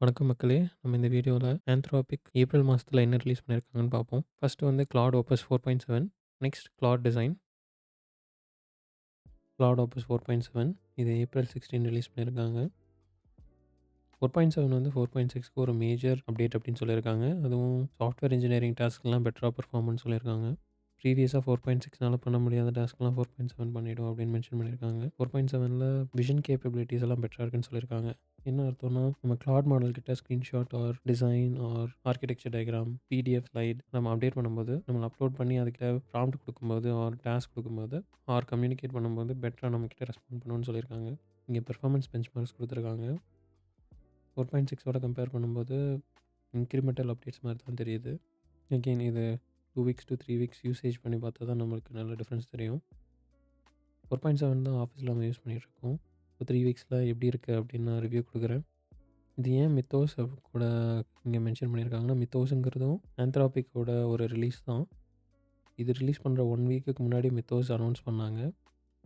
வணக்கம் மக்களே! நம்ம இந்த வீடியோல ஆந்த்ரோபிக் ஏப்ரல் மாசத்துல என்ன ரிலீஸ் பண்ணியிருக்காங்கன்னு பார்ப்போம். ஃபர்ஸ்ட்டு வந்து Claude Opus 4.7 next Claude design. Claude Opus 4.7 இது ஏப்ரல் 16 ரிலீஸ் பண்ணியிருக்காங்க. 4.7 வந்து 4.6க்கு ஒரு மேஜர் அப்டேட் அப்படின்னு சொல்லியிருக்காங்க. அதுவும் சாஃப்ட்வேர் இன்ஜினியரிங் டாஸ்க்லாம் பெட்டரா பெர்ஃபார்மன்ஸ் சொல்லியிருக்காங்க. ப்ரீவியஸா 4.6னால பண்ண முடியாத டாஸ்க்லாம் 4.7 பண்ணிடும் அப்படின்னு மென்ஷன் பண்ணியிருக்காங்க. 4.7ல விஷன் கேப்பபிலிட்டீஸ் எல்லாம் பெட்டரா இருக்குன்னு சொல்லியிருக்காங்க. என்ன அர்த்தம்னா, நம்ம கிளாட் மாடல் கிட்ட screenshot or design or architecture diagram, PDF slide நம்ம அப்டேட் பண்ணும்போது, நம்ம அப்லோட் பண்ணி அதுக்கிட்ட ப்ராம்ப்ட் குடுக்கும்போது ஆர் டாஸ்க் குடுக்கும்போது ஆர் கம்யூனிகேட் பண்ணும்போது பெட்டரா நம்மகிட்ட ரெஸ்பாண்ட் பண்ணும்னு சொல்லியிருக்காங்க. இங்க பெர்ஃபார்மன்ஸ் பெஞ்ச்மார்க்ஸ் குடுத்துருக்காங்க. 4.6ஓட கம்பேர் பண்ணும்போது இன்கிரிமெண்டல் அப்டேட்ஸ் மாரி தான் தெரியுது. அகெயின் இது 2 வீக்ஸ் டூ 3 வீக்ஸ் யூசேஜ் பண்ணி பார்த்தா தான் நம்மளுக்கு நல்ல டிஃபரன்ஸ் தெரியும். 4.7 தான் ஆஃபீஸ்ல நம்ம யூஸ் பண்ணிட்டுருக்கோம். இப்போ 3 வீக்ஸ்ல எப்படி இருக்கு அப்படின்னு நான் ரிவ்யூ குடுக்குறேன். இது ஏன் மித்தோஸ் கூட இங்க மென்ஷன் பண்ணியிருக்காங்கன்னா, மித்தோஸ்ங்கிறதும் ஆந்த்ரோபிக்கோட ஒரு ரிலீஸ் தான். இது ரிலீஸ் பண்ற 1 வீக்குக்கு முன்னாடி மித்தோஸ் அனௌன்ஸ் பண்ணாங்க.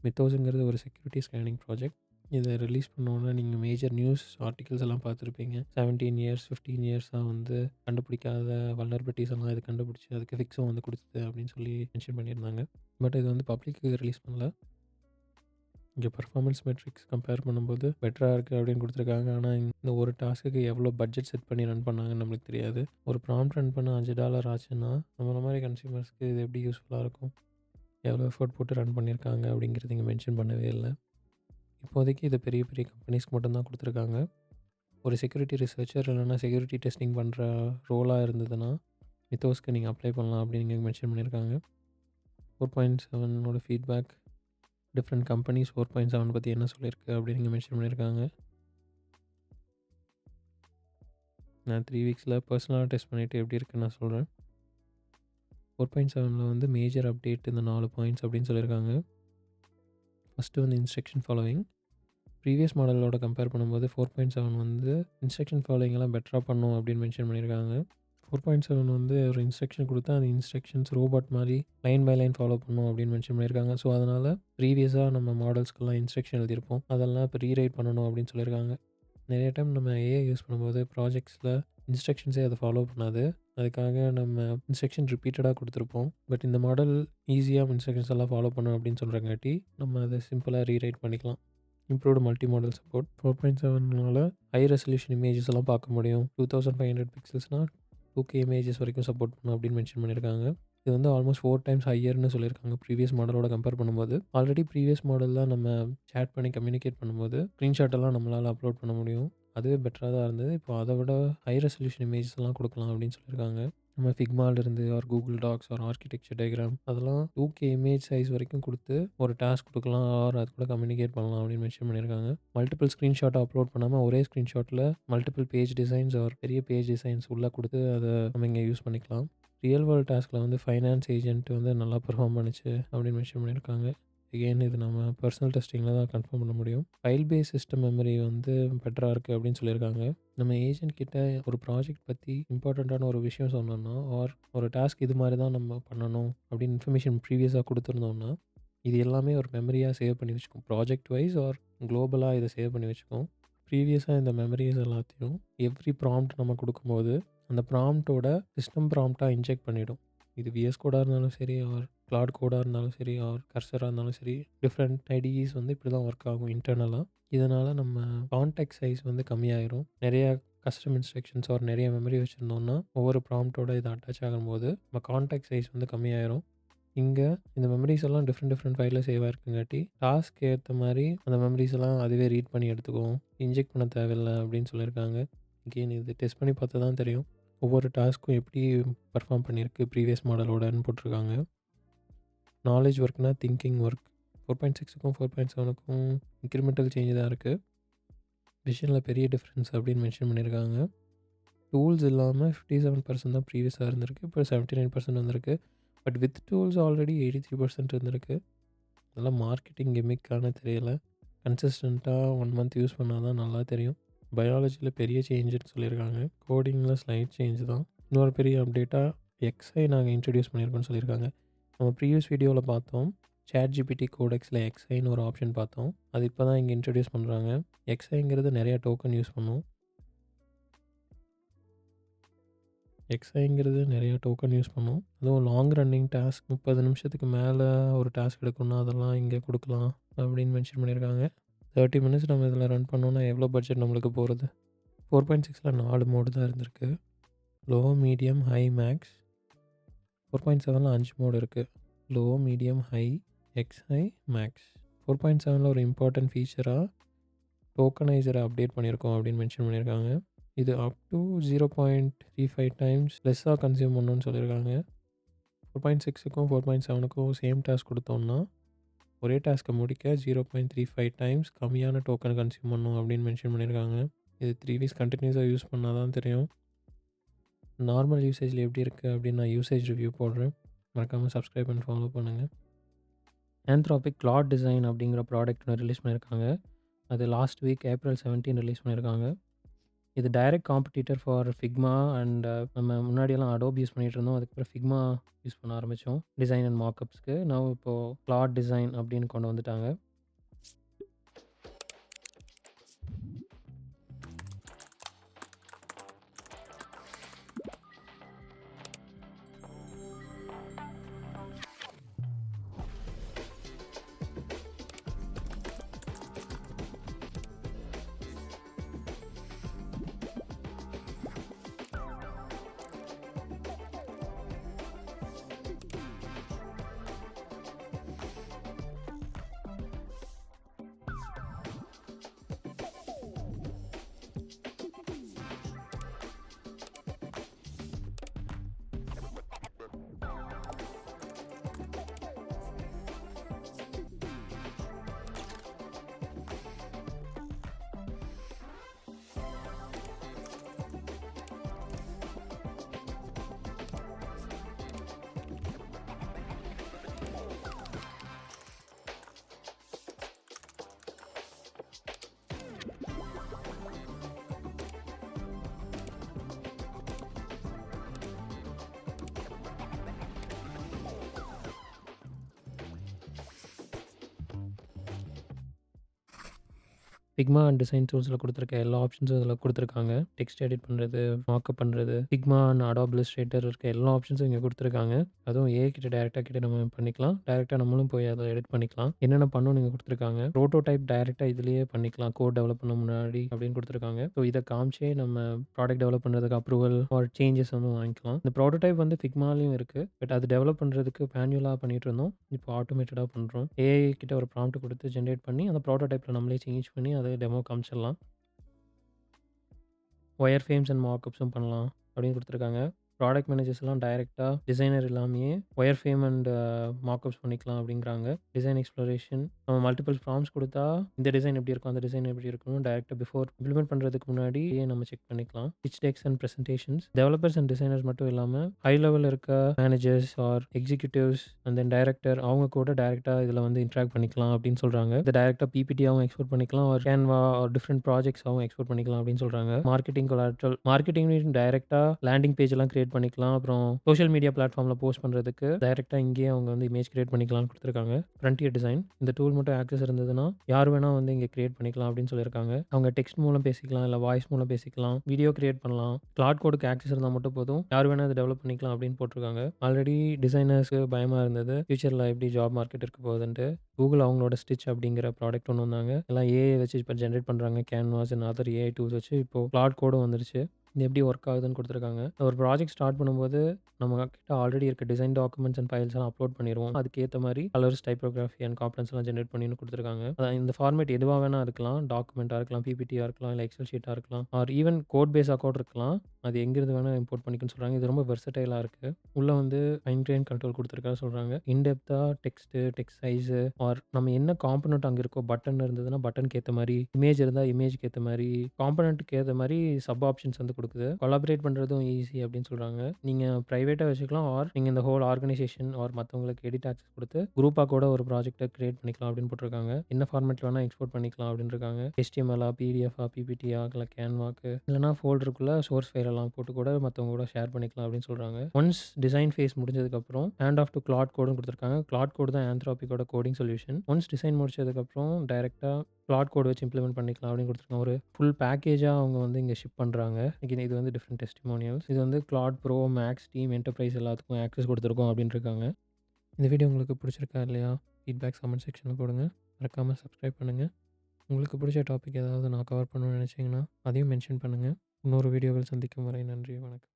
மித்தோஸ்ங்கிறது ஒரு செக்யூரிட்டி ஸ்கேனிங் ப்ராஜெக்ட். இத ரிலீஸ் பண்ணோனே நீங்க மேஜர் நியூஸ் ஆர்டிகிள்ஸ் எல்லாம் பார்த்துருப்பீங்க. 17 இயர்ஸ், 15 இயர்ஸா வந்து கண்டுபிடிக்காத வல்னரபிலிட்டீஸ் எல்லாம் இது கண்டுபிடிச்சு அதுக்கு ஃபிக்ஸும் வந்து குடுத்தது அப்படின்னு சொல்லி மென்ஷன் பண்ணியிருந்தாங்க. பட் இது வந்து பப்ளிக்கு ரிலீஸ் பண்ணல. இங்க பெர்ஃபார்மன்ஸ் மெட்ரிக்ஸ் கம்பேர் பண்ணும்போது பெட்டரா இருக்கு அப்படின்னு குடுத்துருக்காங்க. ஆனா, இந்த ஒரு டாஸ்க்குக்கு எவ்வளோ பட்ஜெட் செட் பண்ணி ரன் பண்ணாங்கன்னு நம்மளுக்கு தெரியாது. ஒரு ப்ராம்ப்ட் ரன் பண்ண $5 ஆச்சுன்னா, நம்மள மாரி கன்சியூமர்ஸ்க்கு இது எப்படி யூஸ்ஃபுல்லா இருக்கும்? எவ்வளோ எஃபோர்ட் போட்டு ரன் பண்ணியிருக்காங்க அப்படிங்கிறது இங்க மென்ஷன் பண்ணவே இல்ல. இப்போதைக்கு இது பெரிய பெரிய கம்பெனிஸ்க்கு மட்டும் தான் குடுத்துருக்காங்க. ஒரு செக்யூரிட்டி ரிசர்ச்சர் இல்லைனா செக்யூரிட்டி டெஸ்டிங் பண்ணுற ரோலா இருந்ததுன்னா, மித்தோஸ்க்கு நீங்க அப்ளை பண்ணலாம் அப்படின்னு இங்க மென்ஷன் பண்ணியிருக்காங்க. 4.7ஓட ஃபீட்பேக் டிஃப்ரெண்ட் கம்பெனிஸ் 4.7 பத்தி என்ன சொல்லியிருக்கு அப்படின்னு இங்க மென்ஷன் பண்ணியிருக்காங்க. நான் 3 வீக்ஸில் பர்சனலா டெஸ்ட் பண்ணிட்டு எப்படி இருக்குன்னு நான் சொல்றேன். 4.7ல வந்து மேஜர் அப்டேட் இந்த 4 பாயிண்ட்ஸ் அப்படின்னு சொல்லியிருக்காங்க. ஃபர்ஸ்ட்டு வந்து இன்ஸ்ட்ரக்ஷன் ஃபாலோவிங். ப்ரீவியஸ் மாடலோட கம்பேர் பண்ணும்போது 4.7 வந்து இன்ஸ்ட்ரக்ஷன் ஃபாலோயிங் எல்லாம் பெட்டரா பண்ணும் அப்படின்னு மென்ஷன் பண்ணியிருக்காங்க. 4.7 வந்து ஒரு இன்ஸ்ட்ரக்ஷன் குடுத்தா, அந்த இன்ஸ்ட்ரக்ஷன்ஸ் ரோபோட் மாரி லைன் பை லைன் ஃபாலோ பண்ணும் அப்படின்னு மென்ஷன் பண்ணியிருக்காங்க. ஸோ, அதனால ப்ரீவியஸா நம்ம மாடல்ஸ்க்கெல்லாம் இன்ஸ்ட்ரக்ஷன் எழுதியிருப்போம். அதெல்லாம் இப்போ ரீரைட் பண்ணணும் அப்படின்னு சொல்லியிருக்காங்க. நெறைய டைம் நம்ம ஏஐ யூஸ் பண்ணும்போது ப்ராஜெக்ட்ஸில் இன்ஸ்ட்ரக்ஷன்ஸே அதை ஃபாலோ பண்ணாது. அதுக்காக நம்ம இன்ஸ்ட்ரக்ஷன் ரிப்பீட்டடா குடுத்துருப்போம். பட் இந்த மாடல் ஈஸியா இன்ஸ்ட்ரக்ஷன்ஸ் எல்லாம் ஃபாலோ பண்ணும் அப்படின்னு சொல்றங்காட்டி, நம்ம அத சிம்பிளா ரீரைட் பண்ணிக்கலாம். இம்ப்ரூவ்டு மல்டி மாடல் சப்போர்ட் 4.7னால ஹை ரெசல்யூஷன் இமேஜஸ் எல்லாம் பார்க்க முடியும். 2500 பிக்சல்ஸ்னா 2K இமேஜஸ் வரைக்கும் சப்போர்ட் பண்ணும் அப்படின்னு மென்ஷன் பண்ணியிருக்காங்க. இது வந்து ஆல்மோஸ்ட் 4 டைம்ஸ் ஹையர்ன்னு சொல்லியிருக்காங்க ப்ரீவியஸ் மாடலோட கம்பேர் பண்ணும்போது. ஆல்ரெடி ப்ரீவியஸ் மாடல்ல நம்ம சேட் பண்ணி கம்யூனிகேட் பண்ணும்போது ஸ்க்ரீன்ஷாட் எல்லாம் நம்மளால அப்லோட் பண்ண முடியும். அதுவே பெட்டரா தான் இருந்தது. இப்போ அத விட ஹை ரெசல்யூஷன் இமேஜஸ் எல்லாம் குடுக்கலாம் அப்படின்னு சொல்லியிருக்காங்க. நம்ம ஃபிக்மாலருந்து or Google Docs or architecture diagram அதெல்லாம் 2K இமேஜ் சைஸ் வரைக்கும் குடுத்து ஒரு டாஸ்க் குடுக்கலாம் ஆர் அது கூட கம்யூனிகேட் பண்ணலாம் அப்படின்னு மென்ஷன் பண்ணியிருக்காங்க. மல்டிபிள் ஸ்க்ரீன்ஷாட் அப்லோட் பண்ணாம ஒரே ஸ்க்ரீன்ஷாட்ல மல்டிபிள் பேஜ் டிசைன்ஸ் ஆர் பெரிய பேஜ் டிசைன்ஸ் உள்ள குடுத்து அத நம்ம இங்க யூஸ் பண்ணிக்கலாம். ரியல் வேர்ல்ட் டாஸ்க்ல வந்து ஃபைனான்ஸ் ஏஜென்ட் வந்து நல்லா பெர்ஃபார்ம் பண்ணுச்சு அப்படின்னு மென்ஷன் பண்ணியிருக்காங்க. அகெயின் இது நம்ம பர்சனல் டெஸ்டிங்கில தான் கன்ஃபார்ம் பண்ண முடியும். ஃபைல் பேஸ் சிஸ்டம் மெமரி வந்து பெட்டரா இருக்கு அப்படின்னு சொல்லியிருக்காங்க. நம்ம ஏஜென்ட் கிட்ட ஒரு ப்ராஜெக்ட் பத்தி இம்பார்ட்டன்ட்டான ஒரு விஷயம் சொன்னோம்னா, ஆர் ஒரு டாஸ்க் இது மாரி தான் நம்ம பண்ணணும் அப்படின்னு இன்ஃபர்மேஷன் ப்ரீவியஸா குடுத்துருந்தோம்னா, இது எல்லாமே ஒரு மெமரியா சேவ் பண்ணி வச்சுக்கும். ப்ராஜெக்ட் வைஸ் ஆர் குளோபலா இத சேவ் பண்ணி வச்சுக்கும். ப்ரீவியஸா இந்த மெமரீஸ் எல்லாத்தையும் எவ்ரி ப்ராம்ப்ட் நம்ம குடுக்கும்போது, அந்த ப்ராம்ப்ட்டோட சிஸ்டம் ப்ராம்ப்ட்டா இன்ஜெக்ட் பண்ணிடும். இது விஎஸ் கோடா இருந்தாலும் சரி, ஆர் கிளாட் கோடா இருந்தாலும் சரி, ஆர் கர்சரா இருந்தாலும் சரி, டிஃப்ரெண்ட் ஐடிஇஸ் வந்து இப்படி தான் ஒர்க் ஆகும் இன்டர்னலா. இதனால நம்ம கான்டெக்ஸ்ட் சைஸ் வந்து கம்மியாயிரும். நெறைய கஸ்டம் இன்ஸ்ட்ரக்ஷன்ஸ் ஆர் நெறைய மெமரி வச்சிருந்தோம்னா, ஒவ்வொரு ப்ராம்ப்ட்டோட இது அட்டாச் ஆகும்போது, நம்ம கான்டெக்ஸ்ட் சைஸ் வந்து கம்மியாயிரும். இங்க இந்த மெமரீஸ் எல்லாம் டிஃப்ரெண்ட் டிஃப்ரெண்ட் ஃபைல்ல சேவ் ஆயிருக்கங்காட்டி, டாஸ்க் ஏத்த மாரி அந்த மெமரீஸ் எல்லாம் அதுவே ரீட் பண்ணி எடுத்துக்கும். இன்ஜெக்ட் பண்ண தேவையில்ல அப்படின்னு சொல்லியிருக்காங்க. அகெயின் இது டெஸ்ட் பண்ணி பார்த்தா தான் தெரியும். ஒவ்வொரு டாஸ்க்கும் எப்படி பெர்ஃபார்ம் பண்ணியிருக்கு ப்ரீவியஸ் மாடலோடன்னு போட்டிருக்காங்க. நாலேட்ஜ் ஒர்க்னா திங்கிங் ஒர்க் 4.6க்கும் 4.7க்கும் இன்கிரிமெண்டல் சேஞ்ச் தான் இருக்கு. விஷன்ல பெரிய டிஃபரன்ஸ் அப்படின்னு மென்ஷன் பண்ணியிருக்காங்க. டூல்ஸ் இல்லாம 57% தான் ப்ரீவியஸா இருந்திருக்கு. இப்போ 79% வந்திருக்கு. பட் வித் டூல்ஸ் ஆல்ரெடி 83% இருந்திருக்கு. அதெல்லாம் மார்க்கெட்டிங் கிம்மிக்கான்னு தெரியல. கன்சிஸ்டன்ட்டா 1 மந்த் யூஸ் பண்ணா தான் நல்லா தெரியும். பயாலஜில பெரிய சேஞ்சுன்னு சொல்லியிருக்காங்க. கோடிங்கில ஸ்லைட் சேஞ்ச் தான். இன்னொரு பெரிய அப்டேட்டா எக்ஸ்ஐ நாங்க இன்ட்ரோடியூஸ் பண்ணியிருக்கோம்னு சொல்லியிருக்காங்க. நம்ம ப்ரீவியஸ் வீடியோல பார்த்தோம். ChatGPT கோடெக்ஸ்ல எக்ஸ்ஐன்னு ஒரு ஆப்ஷன் பார்த்தோம். அது இப்போ தான் இங்க இன்ட்ரோடியூஸ் பண்றாங்க. எக்ஸ்ஐங்கிறது நெறைய டோக்கன் யூஸ் பண்ணும். எக்ஸ்ஐங்கிறது நிறைய டோக்கன் யூஸ் பண்ணும். அதுவும் லாங் ரன்னிங் டாஸ்க் 30 நிமிஷத்துக்கு மேலே ஒரு டாஸ்க் எடுக்கணும்னா அதெல்லாம் இங்கே கொடுக்கலாம் அப்படின்னு மென்ஷன் பண்ணியிருக்காங்க. 30 மினிட்ஸ் நம்ம இதில் ரன் பண்ணோன்னா எவ்வளோ பட்ஜெட் நம்மளுக்கு போகிறது? 4.6ல் 4 மோடு தான் இருந்திருக்கு. Low, medium, high, max. 4.7ல் 5 மோடு இருக்குது. Low, medium, high, xhigh, max. 4.7ல் ஒரு இம்பார்ட்டன்ட் ஃபீச்சராக டோக்கனைசரை அப்டேட் பண்ணியிருக்கோம் அப்படின்னு மென்ஷன் பண்ணியிருக்காங்க. இது அப் டு 0.35 டைம்ஸ் லெஸ்ஸாக கன்சியூம் பண்ணணும்னு சொல்லியிருக்காங்க. 4.6க்கும் 4.7க்கும் சேம் டாஸ்க் கொடுத்தோம்னா ஒரே டாஸ்க்கை முடிக்க 0.35 டைம்ஸ் கம்மியான டோக்கன் கன்சியூம் பண்ணணும் அப்படின்னு மென்ஷன் பண்ணியிருக்காங்க. இது 3 வீக்ஸ் கண்டினியூஸாக யூஸ் பண்ணால் தான் தெரியும். நார்மல் யூசேஜில் எப்படி இருக்குது அப்படின்னு நான் யூசேஜ் ரிவ்யூ போடுறேன். மறக்காமல் சப்ஸ்கிரைப் பண்ணி ஃபாலோ பண்ணுங்கள். Anthropic Claude Design அப்படிங்கிற ப்ராடக்ட் ஒன்று ரிலீஸ் பண்ணியிருக்காங்க. அது லாஸ்ட் வீக் April 17 ரிலீஸ் பண்ணியிருக்காங்க. இது direct competitor for Figma and நம்ம முன்னாடியெல்லாம் அடோப் யூஸ் பண்ணிகிட்டு இருந்தோம். அதுக்கப்புறம் ஃபிக்மா யூஸ் பண்ண ஆரம்பித்தோம் டிசைன் அண்ட் மார்க்கப்ஸ்க்கு. நான் இப்போது Claude Design அப்படின்னு கொண்டு வந்துட்டாங்க. ஃபிக்மா அண்ட் டிசைன் டூல்ஸில் கொடுத்துருக்க எல்லா ஆப்ஷன்ஸும் இதில் கொடுத்துருக்காங்க. டெக்ஸ்ட் எடிட் பண்ணுறது, மார்க்அப் பண்ணுறது, ஃபிக்மா அண்ட் அடாப் இல்லஸ்ட்ரேட்டர் இருக்க எல்லா ஆப்ஷன்ஸும் இங்கே கொடுத்துருக்காங்க. அதுவும் ஏஐ கிட்ட டேரெக்டாக நம்ம பண்ணிக்கலாம். டேரெக்டாக நம்மளும் போய் அதை எடிட் பண்ணிக்கலாம். என்னென்ன பண்ணணும் இங்கே கொடுத்துருக்காங்க. ப்ரோட்டோடைப் டேரெக்டாக இதுலேயே பண்ணிக்கலாம் கோட் டெவலப் பண்ண முன்னாடி அப்படின்னு கொடுத்துருக்காங்க. ஸோ இதை காமிச்சே நம்ம ப்ராடக்ட் டெவலப் பண்ணுறதுக்கு அப்ரூவல் ஆர் சேஞ்சஸ் வந்து வாங்கிக்கலாம். இந்த ப்ரோட்டோடைப் வந்து ஃபிக்மாலையும் இருக்குது. பட் அது டெவலப் பண்ணுறதுக்கு மேனுவலாக பண்ணிட்டு இருந்தோம். இப்போ ஆட்டோமேட்டடாக பண்ணுறோம். ஏஐ கிட்ட ஒரு ப்ராம்ப்ட் கொடுத்து ஜென்ரேட் பண்ணி அந்த ப்ரோட்டோடைப்பில் நம்மளே சேஞ்ச் பண்ணி அதை டெமோ காமிச்சிடலாம். ஒயர் ஃப்ரேம்ஸ் அண்ட் மார்க்கப்ஸும் பண்ணலாம் அப்படின்னு கொடுத்துருக்காங்க. ப்ராடக்ட் மேனேஜர்ஸ்லாம் டைரெக்டாக டிசைனர் இல்லாமையே ஒயர் ஃப்ரேம் அண்ட் மார்க்கப்ஸ் பண்ணிக்கலாம் அப்படிங்கிறாங்க. டிசைன் எக்ஸ்ப்ளோரேஷன் நம்ம மல்டிபிள் ப்ராம்ப்ட்ஸ் கொடுத்தா இந்த டிசைன் எப்படி இருக்கும், அந்த டிசைன் எப்படி இருக்கணும் டேரெக்டாக பிஃபோர் இம்ப்ளிமெண்ட் பண்ணுறதுக்கு முன்னாடி நம்ம செக் பண்ணிக்கலாம். Pitch decks and presentations developers and designers மட்டும் இல்லாமல் ஹை லெவலில் இருக்க managers or executives and then director அவங்க கூட டேரெக்டாக இதில் வந்து இன்ட்ராக்ட் பண்ணிக்கலாம் அப்படின்னு சொல்கிறாங்க. இதை டேரெக்டாக பிபிடியாகவும் எக்ஸ்போர்ட் பண்ணிக்கலாம், ஒரு கேன்வா ஆர் டிஃப்ரெண்ட் ப்ராஜெக்ட்ஸாகவும் எக்ஸ்போர்ட் பண்ணிக்கலாம் அப்படின்னு சொல்கிறாங்க. மார்க்கெட்டிங் கொலாட்ரல் மார்க்கெட்டிங் டைரெக்டாக லேண்டிங் பேஜ் எல்லாம் கிரியேட் பண்ணிக்கலாம். அப்புறம் சோஷியல் மீடியா பிளாட்ஃபார்மில் போஸ்ட் பண்ணுறதுக்கு டைரெக்டாக இங்கேயே அவங்க வந்து இமேஜ் கிரியேட் பண்ணிக்கலாம்னு கொடுத்துருக்காங்க. ஃப்ரண்டியர் டிசைன் இந்த டூல் மட்டும் ஆக்சஸ் இருந்ததுன்னா யார் வேணால் வந்து இங்கே கிரியேட் பண்ணிக்கலாம் அப்படின்னு சொல்லியிருக்காங்க. அவங்க டெக்ஸ்ட் மூலம் பேசிக்கலாம், இல்லை வாய்ஸ் மூலம் பேசிக்கலாம், வீடியோ கிரியேட் பண்ணலாம். கிளாட் கோடுக்கு ஆக்சஸ் இருந்தால் மட்டும் போதும், யார் வேணால் அதை டெவலப் பண்ணிக்கலாம் அப்படின்னு போட்டிருக்காங்க. ஆல்ரெடி டிசைனர்ஸ்க்கு பயமாக இருந்தது ஃபியூச்சரில் எப்படி ஜாப் மார்க்கெட் இருக்க போகுதுன்ட்டு. கூகுள் அவங்களோட ஸ்டிச் அப்படிங்கிற ப்ராடக்ட் ஒன்று வந்தாங்க. எல்லாம் ஏஐ வச்சு இப்போ ஜென்ரேட் பண்ணுறாங்க. Canvas and other AI tools வச்சு இப்போ கிளாட் கோடும் வந்துருச்சு. இது எப்படி ஒர்க் ஆகுதுன்னு கொடுத்துருக்காங்க. ஒரு ப்ராஜெக்ட் ஸ்டார்ட் பண்ணும்போது நம்ம கிட்ட ஆல்ரெடி இருக்க டிசைன் டாக்குமெண்ட்ஸ் அண்ட் ஃபைல்ஸ் எல்லாம் அப்லோட் பண்ணிடுவோம். அதுக்கேற்ற மாதிரி கலர்ஸ், டைப்போகிராஃபி அண்ட் காம்பனன்ட்ஸ் எல்லாம் ஜென்ரேட் பண்ணின்னு கொடுத்துருக்காங்க. அதான் இந்த ஃபார்மேட் எதுவாக வேணா இருக்கலாம். டாக்குமெண்ட்டாக இருக்கலாம், பிபிடியாக இருக்கலாம், இல்லை எக்ஸல் ஷீட்டாக இருக்கலாம், ஆர் ஈவன் கோட் பேஸாக கூட இருக்கலாம். அது எங்கிருந்து வேணால் இம்போர்ட் பண்ணிக்கணும்னு சொல்கிறாங்க. இது ரொம்ப வெர்சடைலாக இருக்குது. உள்ளே வந்து ஃபைன் கிரைன் கண்ட்ரோல் கொடுத்துருக்கா சொல்கிறாங்க. இன்டெப்த்தாக டெக்ஸ்ட் சைஸு ஆர் நம்ம என்ன காம்பனண்ட் அங்கே இருக்கோ, பட்டன் இருந்ததுன்னா பட்டனுக்கு ஏற்ற மாதிரி, இமேஜ் இருந்தால் இமேஜுக்கு ஏற்ற மாதிரி, காம்பனண்ட்டுக்கு ஏற்ற மாதிரி சப் ஆப்ஷன்ஸ் வந்து கொடுக்குது. கொலாபரேட் பண்ணுறதும் ஈஸி அப்படின்னு சொல்கிறாங்க. நீங்கள் ப்ரைவேட்டாக வச்சுக்கலாம் ஆர் நீங்கள் இந்த ஹோல் ஆர்கனைசேஷன் ஆர் மற்றவங்களுக்கு எடிட் ஆக்சஸ் கொடுத்து குரூப்பாக கூட ஒரு ப்ராஜெக்ட்டை கிரியேட் பண்ணிக்கலாம் அப்படின்னு போட்டிருக்காங்க. என்ன ஃபார்மேட்டில் வேணால் எக்ஸ்போர்ட் பண்ணிக்கலாம் அப்படின்னு இருக்காங்க. HTML, PDF, PPT, இல்லை கேன்வாக்கு இல்லைனா ஃபோல்டருக்குள்ளே சோர்ஸ் ஃபைல் ஃபைலெல்லாம் போட்டு கூட மத்தவங்க கூட ஷேர் பண்ணிக்கலாம் அப்படின்னு சொல்றாங்க. ஒன்ஸ் டிசைன் ஃபேஸ் முடிஞ்சதுக்கப்புறம் ஹேண்ட் ஆஃப் டூ கிளாட் கோடுன்னு குடுத்துருக்காங்க. கிளாட் கோடு தான் ஆந்த்ரோபிக்கோட கோடிங் சொல்யூஷன். ஒன்ஸ் டிசைன் முடிச்சதுக்கப்புறம் டைரக்ட்டா கிளாட் கோட் வச்சு இம்ப்ளிமெண்ட் பண்ணிக்கலாம் அப்படின்னு குடுத்துருக்காங்க. ஒரு ஃபுல் பேக்கேஜா அவங்க வந்து இங்க ஷிப் பண்றாங்க. அகைன் இது வந்து டிஃபரெண்ட் டெஸ்டிமோனியல்ஸ். இது வந்து Claude pro, max, team, enterprise எல்லாத்துக்கும் ஆக்சஸ் குடுத்துருக்கோம் அப்படின்னு இருக்காங்க. இந்த வீடியோ உங்களுக்கு பிடிச்சிருக்கா இல்லையா? ஃபீட்பேக்ஸ் கமெண்ட் செக்ஷன்ல போடுங்க. மறக்காம சப்ஸ்கிரைப் பண்ணுங்க. உங்களுக்கு பிடிச்ச டாபிக் ஏதாவது நான் கவர் பண்ணணும்னு நினைச்சீங்கன்னா, அதையும் மென்ஷன் பண்ணுங்க. இன்னொரு வீடியோவில் சந்திக்கும் வரை நன்றி, வணக்கம்.